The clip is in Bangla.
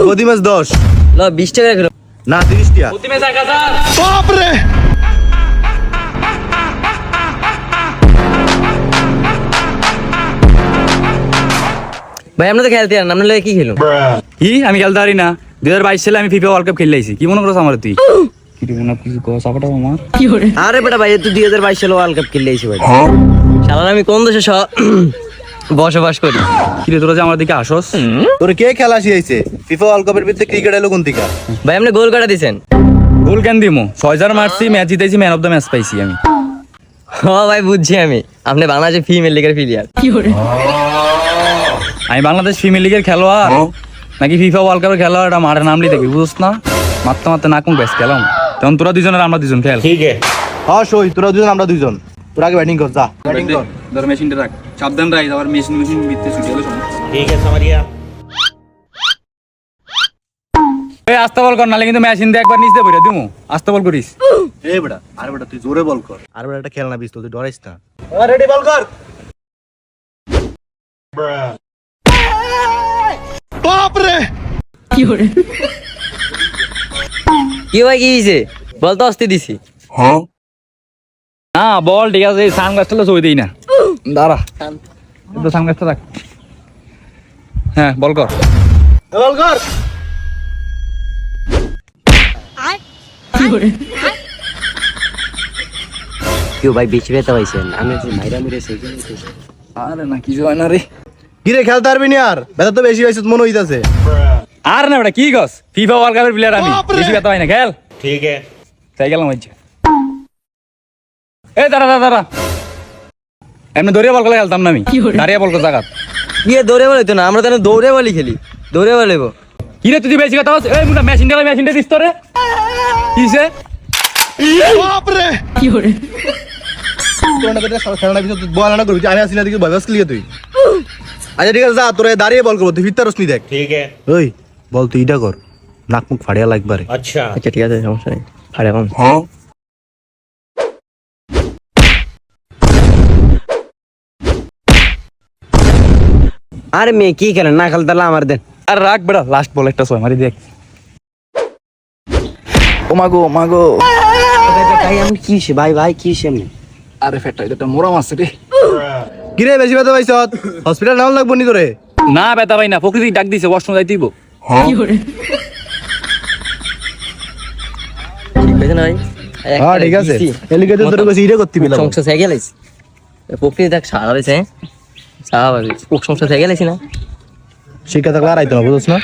প্রতি ম্যাচ 10 ল 20 টাকা রাখো না 30 টাকা প্রতি ম্যাচ 1000 বাপ রে ভাই আমরা তো খেলতে আর আমরা কি খেলো কি আমি খেলতে পারি না 2022 সালে আমি ফিফা ওয়ার্ল্ড কাপ খেলে আইছি কি মনে করছ আমার তুই কি রে মনে কিছু কস আপাটা আমার আরে বেটা ভাই তুই 2022 সালে ওয়ার্ল্ড কাপ খেলে আইছিস ভাই শালা আমি কোন দেশে বসবাস করি কি রে তোরা যে আমার দিকে আসস তোর কে খেলা শিখাইছে ফিফা ওয়ার্ল্ড কাপের ভিতরে ক্রিকেট এলো কোন দিকা ভাই আপনি গোল কাটা দিছেন গোল কেন দিমু 6000 মারছি ম্যাচ জিতেছি ম্যান অফ দ্য ম্যাচ পাইছি আমি ও ভাই বুঝছি আমি আপনি বাংলাদেশের ফিমেল লিগের প্লেয়ার আমি বাংলাদেশ ফিমেল লিগের খেলোয়াড় নাকি ফিফা ওয়ার্ল্ড কাপের খেলোয়াড় এটা মাঠে নামলি দেখবি বুঝছ না মারতে মারতে না কোন ব্যাচ খেলাম তখন তোরা দুজন আর আমরা দুজন খেল হ্যাঁ সই তোরা দুজন আমরা দুজন তোরা আগে ব্যাটিং কর যা ব্যাটিং কর ধর মেশিনটা রাখ সাবধান রাখ আবার মেশিন ভিতরে ছুটে গেল ठीक है समरिया এই আস্তে বল কর নালে কিন্তু মেশিন দিয়ে একবার নিচ দিয়ে বইরা দিমু আস্তে বল করিস এই বেটা আরে বেটা তুই জোরে বল কর আরে বেটা এটা খেলনা বিস তুই ডরাইস না রেডি বল কর বাপ রে কি ভাই কি হইছে বল তো আসতে দিছি না বল ঠিক আছে সানগ্লাসটা ছবি দেই না দাঁড়া তো সানগ্লাসটা রাখ হ্যাঁ বল কর বল কর কেউ ভাই বেশি ব্যথা পাইছেন আমি মাইরা মিরে সেজে আরে না কিছু হয় না রে কি রে খেলতে পারবি না আর ব্যথা তো বেশি হইছে মনে হইতাছে আর না বেটা কি গস ফিফা ওয়ার্ল্ড কাপের প্লেয়ার আমি বেশি ব্যথা হয় না খেল ठीक है তাই গেলাম হচ্ছে এ দাঁড়া এমনি দৌড়ে বল করে খেলতাম না আমি দাঁড়িয়ে বল করে জাগাত গিয়ে দৌড়ে বলে তো না আমরা তো দৌড়ে বলি খেলি দৌড়ে বলেবো কি রে তুই বেশি কথা বলছিস এই মুনা মেশিনটা দিস তো রে কিসে বাপ রে তোরা না করে খেলনা বিস তুই বল না করবি আমি আসি না দেখি ভাবাস ক্লিয়ার তুই আচ্ছা ঠিক আছে যা তোরা দাঁড়িয়ে বল করব তুই ফিরতে রসনি দেখ ठीक है ওই বল তুই এটা কর নাক মুখ ফাড়িয়া লাগবারে अच्छा আচ্ছা ঠিক আছে সমস্যা নেই আরে এখন আরে মেয়ে কি খেলেন না খেলতে আমার দেন আর রাখ বেটা লাস্ট বল একটা ছয় মারি দেখ ও মাগো ভাই আমি কি ভাই কি এমনি আরে ফেটা এটা মোরাম আছে রে কি রে বেশি ব্যথা পাইছ হসপিটাল নাও লাগবো নি তোরে না বেটা ভাই না প্রকৃতি ডাক দিছে ওয়াশরুম যাই দিব ঠিক আছে না ভাই হ্যাঁ ঠিক আছে এলিকে তো তোর কাছে ইরে করতে বিলা সমস্যা থেকে গেলিস প্রকৃতি দেখ সারা রয়েছে স্বাভাবিক সমস্যা থেকে গেলিস না শিক্ষা থাকলে আর আইতো না বুঝছ না